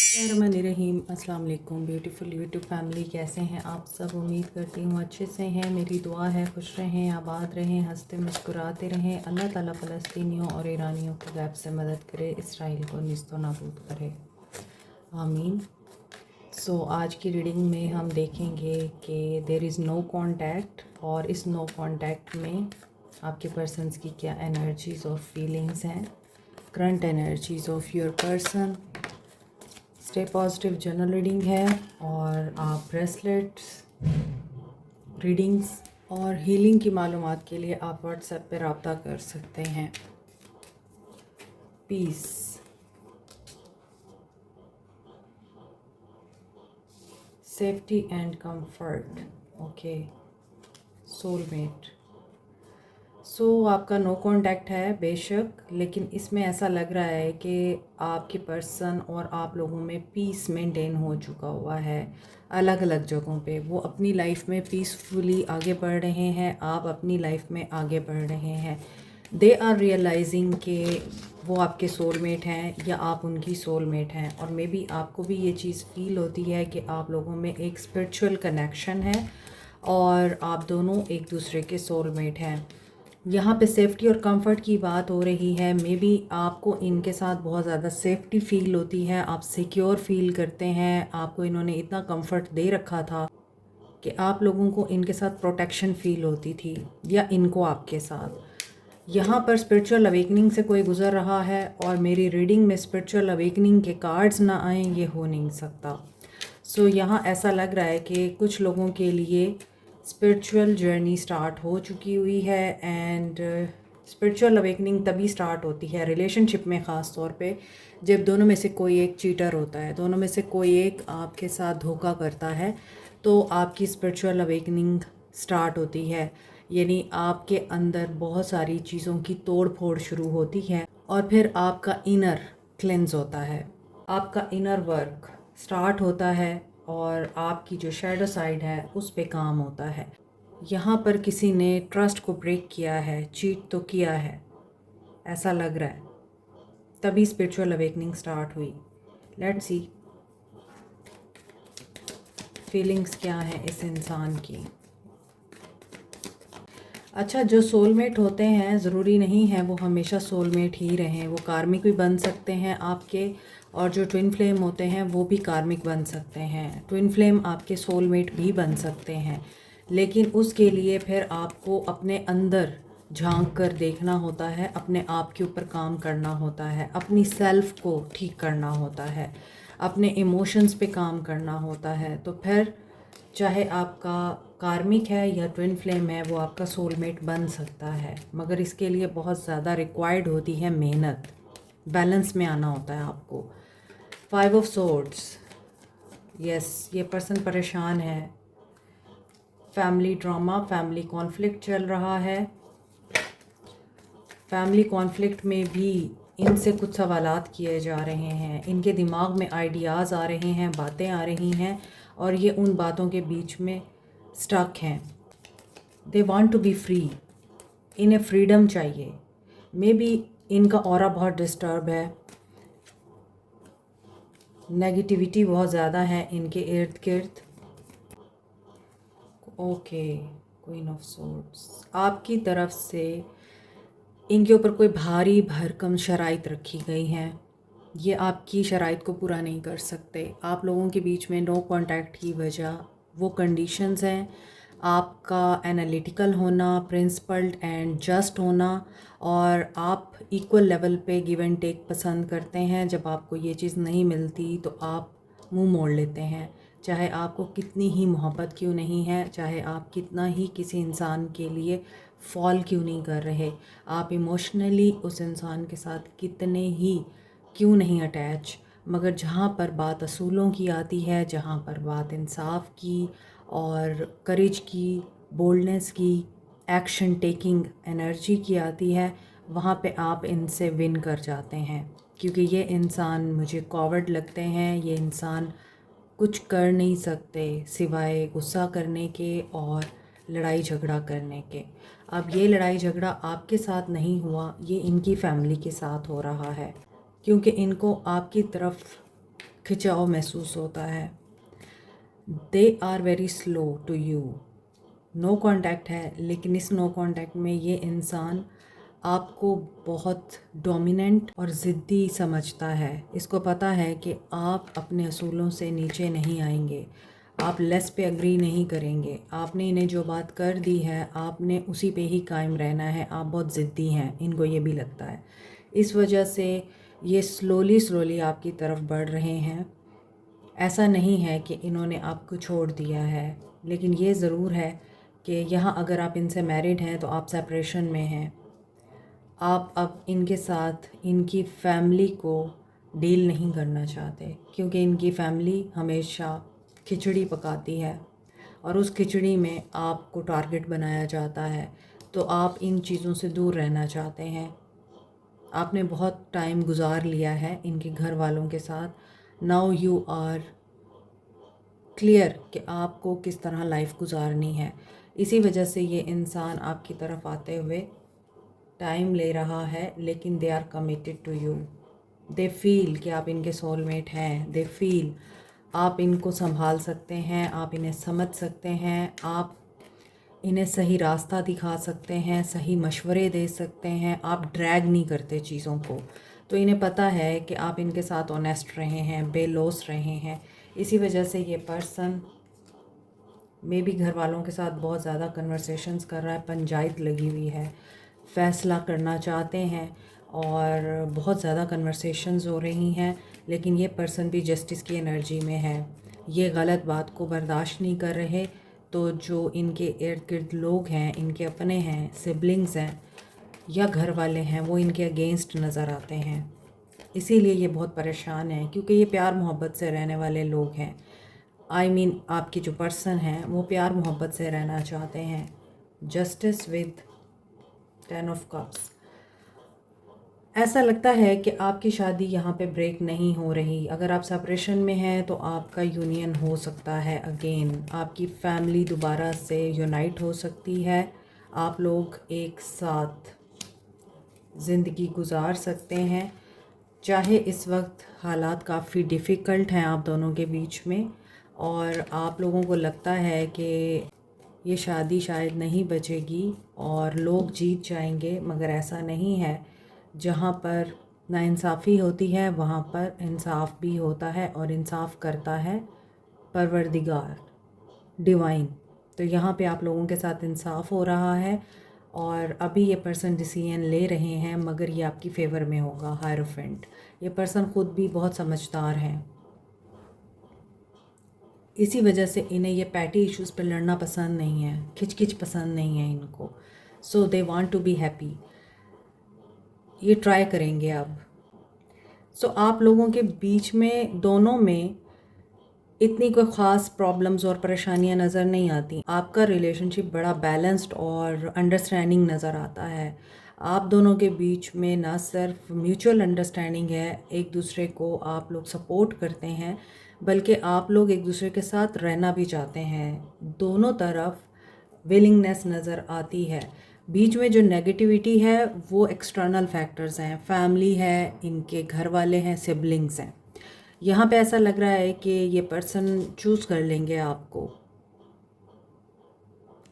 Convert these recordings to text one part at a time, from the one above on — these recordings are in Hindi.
बिस्मिल्लाहिर्रहमानिर्रहीम। अस्सलाम वालेकुम ब्यूटीफुल यूट्यूब फैमिली, कैसे हैं आप सब? उम्मीद करती हूँ अच्छे से हैं। मेरी दुआ है खुश रहें, आबाद रहें, हंसते मुस्कुराते रहें। अल्लाह ताला फ़लस्तीनियों और ईरानियों को गैब से मदद करे, इसराइल को निस्तो नाबूद करे, आमीन। आज की रीडिंग में हम देखेंगे कि देयर इज़ नो कॉन्टैक्ट, और इस नो कॉन्टैक्ट में आपके पर्सन्स की क्या एनर्जीज़ और फीलिंग्स हैं, current energies of your person. Stay positive general reading है, और आप ब्रेसलेट्स, रीडिंग्स और हीलिंग की मालूमात के लिए आप व्हाट्सएप पे रब्ता कर सकते हैं। Peace, safety and comfort, okay, soulmate. आपका नो कांटेक्ट है बेशक, लेकिन इसमें ऐसा लग रहा है कि आपके पर्सन और आप लोगों में पीस मेंटेन हो चुका हुआ है। अलग अलग जगहों पे वो अपनी लाइफ में पीसफुली आगे बढ़ रहे हैं, आप अपनी लाइफ में आगे बढ़ रहे हैं। दे आर रियलाइजिंग कि वो आपके सोलमेट हैं या आप उनकी सोलमेट हैं, और मे बी आपको भी ये चीज़ फील होती है कि आप लोगों में एक स्पिरिचुअल कनेक्शन है और आप दोनों एक दूसरे के सोलमेट हैं। यहाँ पे सेफ्टी और कंफर्ट की बात हो रही है। मे बी आपको इनके साथ बहुत ज़्यादा सेफ्टी फील होती है, आप सिक्योर फील करते हैं, आपको इन्होंने इतना कंफर्ट दे रखा था कि आप लोगों को इनके साथ प्रोटेक्शन फील होती थी, या इनको आपके साथ। यहाँ पर स्पिरिचुअल अवेकनिंग से कोई गुज़र रहा है, और मेरी रीडिंग में स्पिरिचुअल अवेकनिंग के कार्ड्स ना आएँ ये हो नहीं सकता। यहाँ ऐसा लग रहा है कि कुछ लोगों के लिए स्पिरिचुअल जर्नी स्टार्ट हो चुकी हुई है, एंड स्पिरिचुअल अवेकनिंग तभी स्टार्ट होती है रिलेशनशिप में, ख़ास तौर पे जब दोनों में से कोई एक चीटर होता है, दोनों में से कोई एक आपके साथ धोखा करता है, तो आपकी स्पिरिचुअल अवेकनिंग स्टार्ट होती है। यानी आपके अंदर बहुत सारी चीज़ों की तोड़ फोड़ शुरू होती है, और फिर आपका इनर क्लेंस होता है, आपका इनर वर्क स्टार्ट होता है, और आपकी जो शैडो साइड है उस पे काम होता है। यहाँ पर किसी ने ट्रस्ट को ब्रेक किया है, चीट तो किया है, ऐसा लग रहा है, तभी स्पिरिचुअल अवेकनिंग स्टार्ट हुई। लेट्स सी फीलिंग्स क्या है इस इंसान की। अच्छा, जो सोलमेट होते हैं ज़रूरी नहीं है वो हमेशा सोलमेट ही रहें, वो कार्मिक भी बन सकते हैं आपके, और जो ट्विन फ्लेम होते हैं वो भी कार्मिक बन सकते हैं। ट्विन फ्लेम आपके सोलमेट भी बन सकते हैं, लेकिन उसके लिए फिर आपको अपने अंदर झांक कर देखना होता है, अपने आप के ऊपर काम करना होता है, अपनी सेल्फ को ठीक करना होता है, अपने इमोशंस पे काम करना होता है। तो फिर चाहे आपका कार्मिक है या ट्विन फ्लेम है, वो आपका सोलमेट बन सकता है, मगर इसके लिए बहुत ज़्यादा रिक्वायर्ड होती है मेहनत, बैलेंस में आना होता है आपको। 5 ऑफ सोर्ड्स, यस, ये पर्सन परेशान है, फैमिली ड्रामा, फैमिली कॉन्फ्लिक्ट चल रहा है। फैमिली कॉन्फ्लिक्ट में भी इनसे कुछ सवालात किए जा रहे हैं, इनके दिमाग में आइडियाज़ आ रहे हैं, बातें आ रही हैं, और ये उन बातों के बीच में स्टक हैं। They want to be free, इन्हें फ्रीडम चाहिए। मे बी इनका ऑरा बहुत डिस्टर्ब है, नेगेटिविटी बहुत ज़्यादा है इनके इर्द गिर्द। ओके, क्वीन ऑफ सोर्ड्स, आपकी तरफ से इनके ऊपर कोई भारी भरकम शराइत रखी गई हैं, ये आपकी शराइत को पूरा नहीं कर सकते। आप लोगों के बीच में नो कांटेक्ट की वजह वो कंडीशंस हैं, आपका एनालिटिकल होना, प्रिंसिपल्ड एंड जस्ट होना, और आप इक्वल लेवल पे गिव एंड टेक पसंद करते हैं। जब आपको ये चीज़ नहीं मिलती तो आप मुंह मोड़ लेते हैं, चाहे आपको कितनी ही मोहब्बत क्यों नहीं है, चाहे आप कितना ही किसी इंसान के लिए फॉल क्यों नहीं कर रहे, आप इमोशनली उस इंसान के साथ कितने ही क्यों नहीं अटैच, मगर जहाँ पर बात असूलों की आती है, जहाँ पर बात इंसाफ की और करेज की, बोल्डनेस की, एक्शन टेकिंग एनर्जी की आती है, वहाँ पे आप इनसे विन कर जाते हैं। क्योंकि ये इंसान मुझे कॉवर्ड लगते हैं, ये इंसान कुछ कर नहीं सकते सिवाय गुस्सा करने के और लड़ाई झगड़ा करने के। अब ये लड़ाई झगड़ा आपके साथ नहीं हुआ, ये इनकी फैमिली के साथ हो रहा है, क्योंकि इनको आपकी तरफ खिंचाव महसूस होता है। They are very slow to you. No contact है, लेकिन इस नो कांटेक्ट में ये इंसान आपको बहुत डोमिनेंट और ज़िद्दी समझता है। इसको पता है कि आप अपने असूलों से नीचे नहीं आएंगे, आप लेस पे एग्री नहीं करेंगे। आपने इन्हें जो बात कर दी है आपने उसी पे ही कायम रहना है। आप बहुत ज़िद्दी हैं, इनको ये भी लगता है। इस वजह से ये स्लोली आपकी तरफ बढ़ रहे हैं। ऐसा नहीं है कि इन्होंने आपको छोड़ दिया है, लेकिन ये ज़रूर है कि यहाँ अगर आप इनसे मैरिड हैं तो आप सेपरेशन में हैं। आप अब इनके साथ इनकी फैमिली को डील नहीं करना चाहते, क्योंकि इनकी फैमिली हमेशा खिचड़ी पकाती है और उस खिचड़ी में आपको टारगेट बनाया जाता है। तो आप इन चीज़ों से दूर रहना चाहते हैं। आपने बहुत टाइम गुजार लिया है इनके घर वालों के साथ। नाउ यू आर क्लियर कि आपको किस तरह लाइफ गुजारनी है। इसी वजह से ये इंसान आपकी तरफ आते हुए टाइम ले रहा है, लेकिन they are committed to you. They feel कि आप इनके सोलमेट हैं। दे फील आप इनको संभाल सकते हैं, आप इन्हें समझ सकते हैं, आप इन्हें सही रास्ता दिखा सकते हैं, सही मशवरे दे सकते हैं, आप ड्रैग नहीं करते चीज़ों को। तो इन्हें पता है कि आप इनके साथ ऑनेस्ट रहे हैं, बेलौस रहे हैं। इसी वजह से ये पर्सन मे भी घर वालों के साथ बहुत ज़्यादा कन्वर्सेशंस कर रहा है, पंचायत लगी हुई है, फ़ैसला करना चाहते हैं और बहुत ज़्यादा कन्वर्सेशंस हो रही हैं। लेकिन ये पर्सन भी जस्टिस की एनर्जी में है। ये गलत बात को बर्दाश्त नहीं कर रहे। तो जो इनके इर्द गिर्द लोग हैं, इनके अपने हैं, सिबलिंग्स हैं या घर वाले हैं, वो इनके अगेंस्ट नज़र आते हैं। इसीलिए ये बहुत परेशान हैं, क्योंकि ये प्यार मोहब्बत से रहने वाले लोग हैं। आई मीन आपकी जो पर्सन है वो प्यार मोहब्बत से रहना चाहते हैं। Justice with 10 of cups. ऐसा लगता है कि आपकी शादी यहाँ पे ब्रेक नहीं हो रही। अगर आप सेपरेशन में हैं तो आपका यूनियन हो सकता है अगेन। आपकी फैमिली दोबारा से यूनाइट हो सकती है। आप लोग एक साथ ज़िंदगी गुजार सकते हैं, चाहे इस वक्त हालात काफ़ी डिफ़िकल्ट हैं आप दोनों के बीच में और आप लोगों को लगता है कि ये शादी शायद नहीं बचेगी और लोग जीत जाएंगे, मगर ऐसा नहीं है। जहाँ पर नाइंसाफ़ी होती है वहाँ पर इंसाफ भी होता है और इंसाफ करता है परवरदिगार, डिवाइन। तो यहाँ पे आप लोगों के साथ इंसाफ हो रहा है और अभी ये पर्सन डिसीजन ले रहे हैं, मगर ये आपकी फ़ेवर में होगा। हायरोफेंट, ये पर्सन ख़ुद भी बहुत समझदार हैं। इसी वजह से इन्हें ये पैटी इश्यूज़ पर लड़ना पसंद नहीं है, खिचखिच पसंद नहीं है इनको। So they want to be happy. ये ट्राई करेंगे अब। सो आप लोगों के बीच में दोनों में इतनी कोई ख़ास प्रॉब्लम्स और परेशानियां नज़र नहीं आती। आपका रिलेशनशिप बड़ा बैलेंस्ड और अंडरस्टैंडिंग नज़र आता है। आप दोनों के बीच में ना सिर्फ म्यूचुअल अंडरस्टैंडिंग है, एक दूसरे को आप लोग सपोर्ट करते हैं, बल्कि आप लोग एक दूसरे के साथ रहना भी चाहते हैं। दोनों तरफ विलिंगनेस नज़र आती है। बीच में जो नेगेटिविटी है वो एक्सटर्नल फैक्टर्स हैं, फैमिली है, इनके घर वाले हैं, सिबलिंग्स हैं। यहाँ पे ऐसा लग रहा है कि ये पर्सन चूज़ कर लेंगे आपको,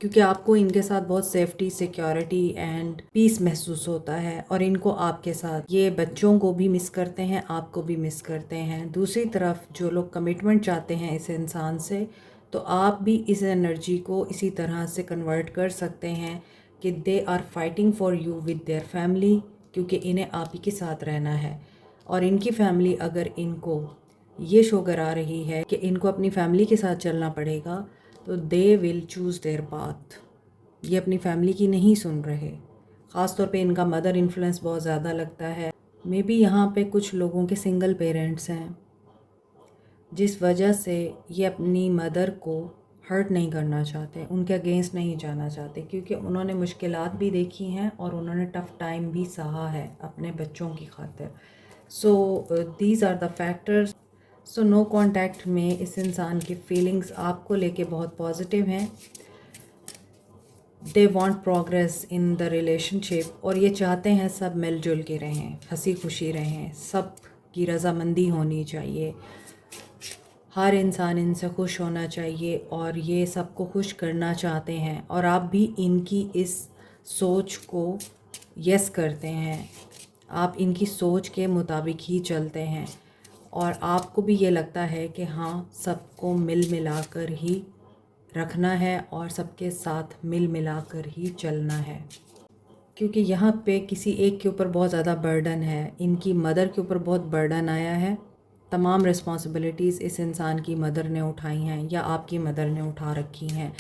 क्योंकि आपको इनके साथ बहुत सेफ्टी, सिक्योरिटी एंड पीस महसूस होता है और इनको आपके साथ। ये बच्चों को भी मिस करते हैं, आपको भी मिस करते हैं। दूसरी तरफ जो लोग कमिटमेंट चाहते हैं इस इंसान से, तो आप भी इस एनर्जी को इसी तरह से कन्वर्ट कर सकते हैं कि they are fighting for you with their family, क्योंकि इन्हें आप ही के साथ रहना है। और इनकी फैमिली अगर इनको ये शो करा रही है कि इनको अपनी फैमिली के साथ चलना पड़ेगा, तो दे विल चूज़ देयर पाथ। ये अपनी फैमिली की नहीं सुन रहे। ख़ास तौर पे इनका मदर इन्फ्लुएंस बहुत ज़्यादा लगता है। मे बी यहाँ पे कुछ लोगों के सिंगल पेरेंट्स हैं, जिस वजह से ये अपनी मदर को हर्ट नहीं करना चाहते, उनके अगेंस्ट नहीं जाना चाहते, क्योंकि उन्होंने मुश्किलात भी देखी हैं और उन्होंने टफ़ टाइम भी सहा है अपने बच्चों की खातिर। So these are the factors. So no contact में इस इंसान की फीलिंग्स आपको लेके बहुत पॉजिटिव हैं। They want progress in the relationship और ये चाहते हैं सब मिलजुल के रहें, हंसी खुशी रहें, सब की रज़ामंदी होनी चाहिए। हर इंसान इनसे खुश होना चाहिए और ये सबको खुश करना चाहते हैं, और आप भी इनकी इस सोच को यस करते हैं। आप इनकी सोच के मुताबिक ही चलते हैं और आपको भी ये लगता है कि हाँ, सबको मिल मिला कर ही रखना है और सबके साथ मिल मिला कर ही चलना है। क्योंकि यहाँ पे किसी एक के ऊपर बहुत ज़्यादा बर्डन है, इनकी मदर के ऊपर बहुत बर्डन आया है। तमाम रिस्पॉन्सिबिलिटीज़ इस इंसान की मदर ने उठाई हैं या आपकी मदर ने उठा रखी हैं।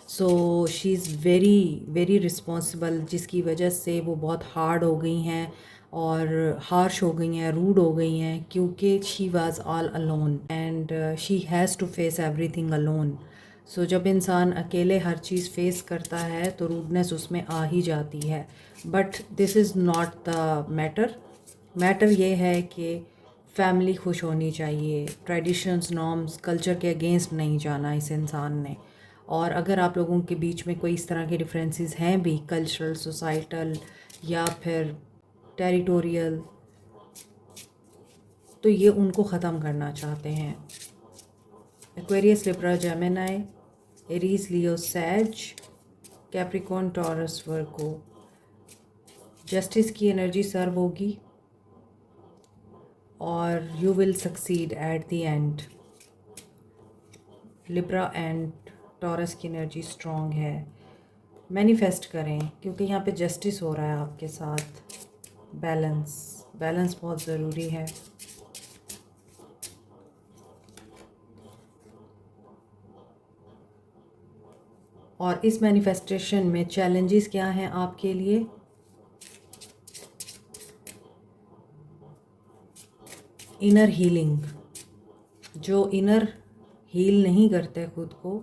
So she is very very responsible, जिसकी वजह से वो बहुत हार्ड हो गई हैं और हार्श हो गई हैं, रूड हो गई हैं, क्योंकि she was all alone and she has to face everything alone. So जब इंसान अकेले हर चीज़ फेस करता है तो रूडनेस उसमें आ ही जाती है। But this is not the matter. Matter ये है कि फैमिली खुश होनी चाहिए, ट्रेडिशंस, नॉर्म्स, कल्चर के अगेंस्ट नहीं जाना इस इंसान ने। और अगर आप लोगों के बीच में कोई इस तरह के डिफरेंसेस हैं भी, कल्चरल, सोसाइटल या फिर टेरिटोरियल, तो ये उनको ख़त्म करना चाहते हैं। एक्वेरियस, लिब्रा, जेमिनी, एरीज, लियो, सैज, कैप्रिकॉर्न, टॉरस, वर्गो। जस्टिस की एनर्जी सर्व होगी और you will succeed at the end. Libra and taurus की एनर्जी स्ट्रॉन्ग है। मैनिफेस्ट करें, क्योंकि यहाँ पे जस्टिस हो रहा है आपके साथ। बैलेंस, बैलेंस बहुत ज़रूरी है। और इस मैनिफेस्टेशन में चैलेंजेस क्या हैं आपके लिए? Inner healing. जो इनर हील नहीं करते खुद को,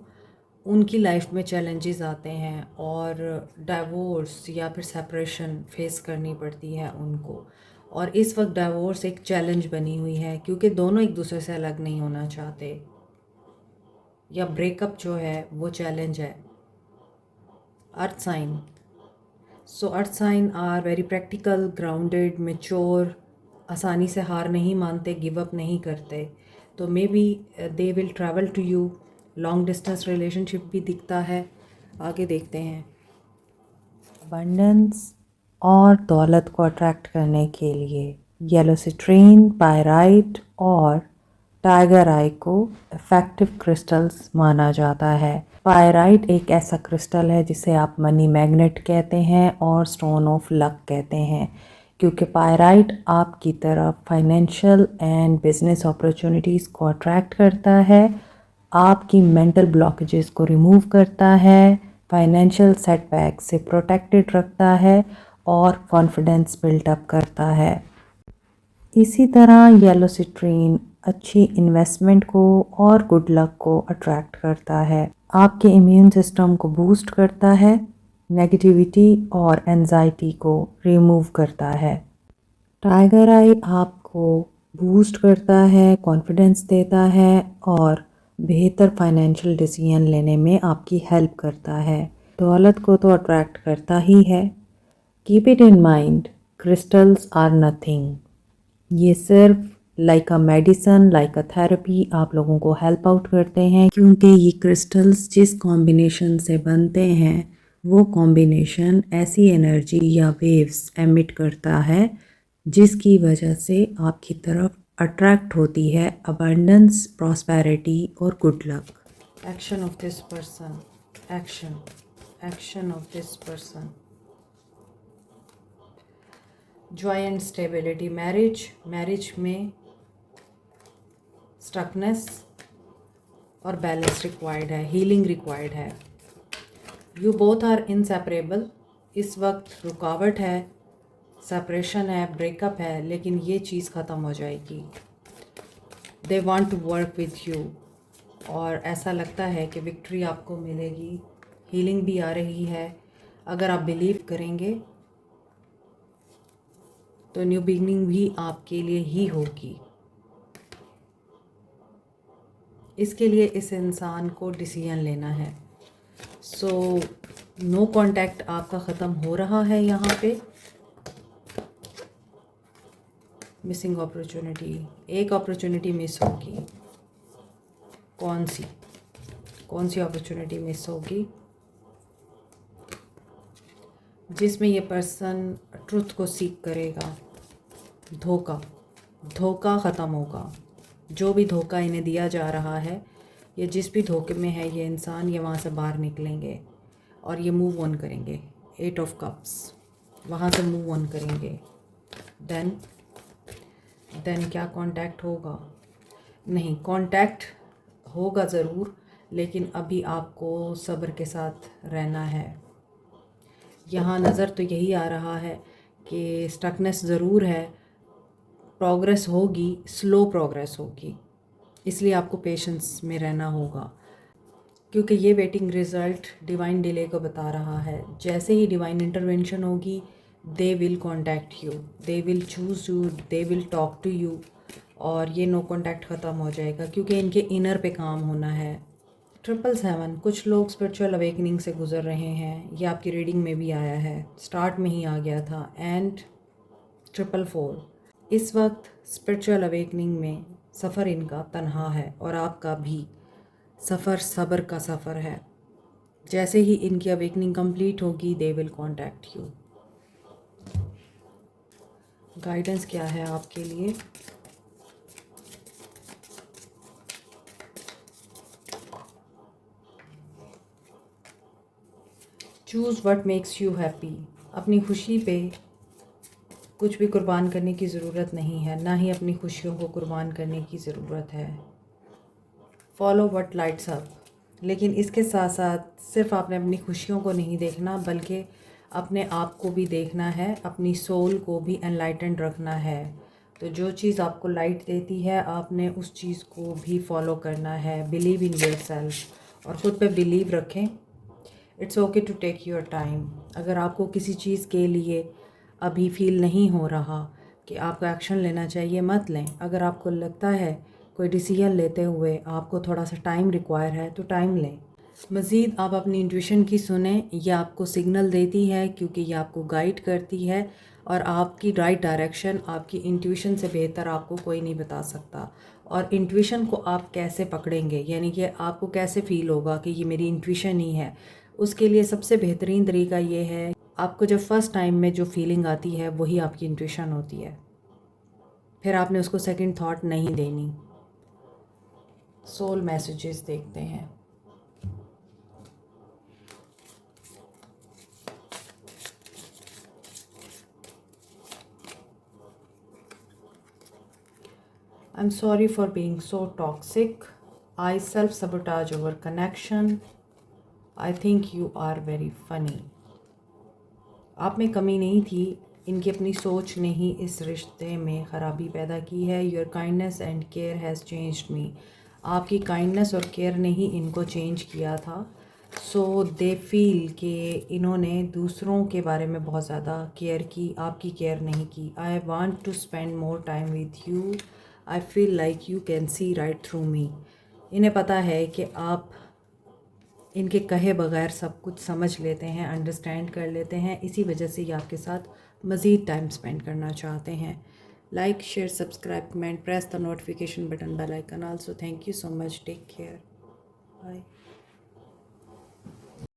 उनकी लाइफ में चैलेंजेस आते हैं और डाइवोर्स या फिर सेपरेशन फेस करनी पड़ती है उनको। और इस वक्त डाइवोर्स एक चैलेंज बनी हुई है, क्योंकि दोनों एक दूसरे से अलग नहीं होना चाहते, या ब्रेकअप जो है वो चैलेंज है। Earth sign. So earth sign are very practical, grounded, mature, आसानी से हार नहीं मानते, गिव अप नहीं करते। तो maybe they will travel to you. Long distance relationship भी दिखता है। आगे देखते हैं। अबंडेंस और दौलत को अट्रैक्ट करने के लिए येलो सिट्रीन, पायराइट और टाइगर आई को इफ़ेक्टिव क्रिस्टल्स माना जाता है। पायराइट एक ऐसा क्रिस्टल है जिसे आप मनी मैग्नेट कहते हैं और स्टोन ऑफ लक कहते हैं, क्योंकि पायराइट आपकी तरफ फाइनेंशियल एंड बिजनेस अपॉर्चुनिटीज़ को अट्रैक्ट करता है, आपकी मेंटल ब्लॉकेजेस को रिमूव करता है, फाइनेंशियल सेटबैक से प्रोटेक्टेड रखता है और कॉन्फिडेंस बिल्टअप करता है। इसी तरह येलो सिट्रीन अच्छी इन्वेस्टमेंट को और गुड लक को अट्रैक्ट करता है, आपके इम्यून सिस्टम को बूस्ट करता है, नेगेटिविटी और एंजाइटी को रिमूव करता है। टाइगर आई आपको बूस्ट करता है, कॉन्फिडेंस देता है और बेहतर फाइनेंशियल डिसीजन लेने में आपकी हेल्प करता है। दौलत को तो अट्रैक्ट करता ही है। Keep it in mind, crystals are nothing. ये सिर्फ like a medicine, like a therapy आप लोगों को हेल्प आउट करते हैं, क्योंकि ये क्रिस्टल्स जिस कॉम्बिनेशन से बनते हैं वो कॉम्बिनेशन ऐसी एनर्जी या वेव्स एमिट करता है जिसकी वजह से आपकी तरफ अट्रैक्ट होती है अबंडेंस, प्रॉस्पेरिटी और good luck. Action of this person, action, action of this person. Joy and stability. Marriage, marriage में स्टकनेस और बैलेंस रिक्वायर्ड है, हीलिंग रिक्वायर्ड है। You both are inseparable. इस वक्त रुकावट है, सेपरेशन है, ब्रेकअप है, लेकिन ये चीज़ ख़त्म हो जाएगी। They want to work with you और ऐसा लगता है कि विक्ट्री आपको मिलेगी, हीलिंग भी आ रही है। अगर आप बिलीव करेंगे तो न्यू बिगनिंग भी आपके लिए ही होगी। इसके लिए इस इंसान को डिसीजन लेना है। सो नो कांटेक्ट आपका ख़त्म हो रहा है यहाँ पे। मिसिंग अपॉर्चुनिटी, एक अपॉर्चुनिटी मिस होगी। कौन सी अपॉर्चुनिटी मिस होगी जिसमें ये पर्सन ट्रुथ को सीख करेगा। धोखा ख़त्म होगा। जो भी धोखा इन्हें दिया जा रहा है, ये जिस भी धोखे में है ये इंसान, ये वहाँ से बाहर निकलेंगे और ये मूव ऑन करेंगे। 8 ऑफ कप्स, वहाँ से मूव ऑन करेंगे। देन क्या कांटेक्ट होगा? नहीं, कांटेक्ट होगा ज़रूर, लेकिन अभी आपको सब्र के साथ रहना है। यहाँ नज़र तो यही आ रहा है कि स्टकनेस ज़रूर है, प्रोग्रेस होगी, स्लो प्रोग्रेस होगी, इसलिए आपको पेशेंस में रहना होगा, क्योंकि ये वेटिंग रिज़ल्ट डिवाइन डिले को बता रहा है। जैसे ही डिवाइन इंटरवेंशन होगी, they will contact you, they will choose you, they will talk to you, और ये नो कॉन्टैक्ट ख़त्म हो जाएगा क्योंकि इनके इनर पे काम होना है। 777, कुछ लोग स्पिरिचुअल अवेकनिंग से गुज़र रहे हैं, ये आपकी रीडिंग में भी आया है, स्टार्ट में ही आ गया था। एंड 444, इस वक्त स्पिरिचुअल अवेकनिंग में सफ़र इनका तन्हा है और आपका भी सफ़र सब्र का सफ़र है। जैसे ही इनकी अवेकनिंग कंप्लीट होगी, they will contact you. Guidance क्या है आपके लिए? Choose what makes you happy. अपनी खुशी पे कुछ भी कुर्बान करने की ज़रूरत नहीं है, ना ही अपनी खुशियों को कुर्बान करने की ज़रूरत है। फॉलो व्हाट लाइट्स अप, लेकिन इसके साथ साथ सिर्फ आपने अपनी खुशियों को नहीं देखना, बल्कि अपने आप को भी देखना है, अपनी सोल को भी एनलाइटेंड रखना है। तो जो चीज़ आपको लाइट देती है, आपने उस चीज़ को भी फॉलो करना है। बिलीव इन योर सेल्फ और ख़ुद पे बिलीव रखें। It's okay to take your time. अगर आपको किसी चीज़ के लिए अभी फील नहीं हो रहा कि आपको एक्शन लेना चाहिए, मत लें। अगर आपको लगता है कोई डिसीजन लेते हुए आपको थोड़ा सा टाइम रिक्वायर है, तो टाइम लें। मज़ीद आप अपनी इंट्यूशन की सुने, यह आपको सिग्नल देती है क्योंकि ये आपको गाइड करती है, और आपकी राइट डायरेक्शन आपकी इंट्यूशन से बेहतर आपको कोई नहीं बता सकता। और इंट्यूशन को आप कैसे पकड़ेंगे, यानी कि आपको कैसे फ़ील होगा कि ये मेरी इंट्यूशन ही है, उसके लिए सबसे बेहतरीन तरीका ये है, आपको जब फर्स्ट टाइम में जो फीलिंग आती है वही आपकी इंट्यूशन होती है, फिर आपने उसको सेकंड थॉट नहीं देनी। सोल मैसेजेस देखते हैं। I'm sorry for being so toxic. I self-sabotage our connection. I think you are very funny. आप में कमी नहीं थी, इनकी अपनी सोच ने ही इस रिश्ते में ख़राबी पैदा की है। Your kindness and care has changed me. आपकी काइंडनेस और केयर ने ही इनको चेंज किया था। सो दे फील कि इन्होंने दूसरों के बारे में बहुत ज़्यादा केयर की, आपकी केयर नहीं की। I want to spend more time with you. I feel like you can see right through me. इन्हें पता है कि आप इनके कहे बगैर सब कुछ समझ लेते हैं, अंडरस्टैंड कर लेते हैं, इसी वजह से ये आपके साथ मज़ीद टाइम स्पेंड करना चाहते हैं। Like, share, subscribe, comment, press the notification button, bell icon also. Thank you so much, take care, bye.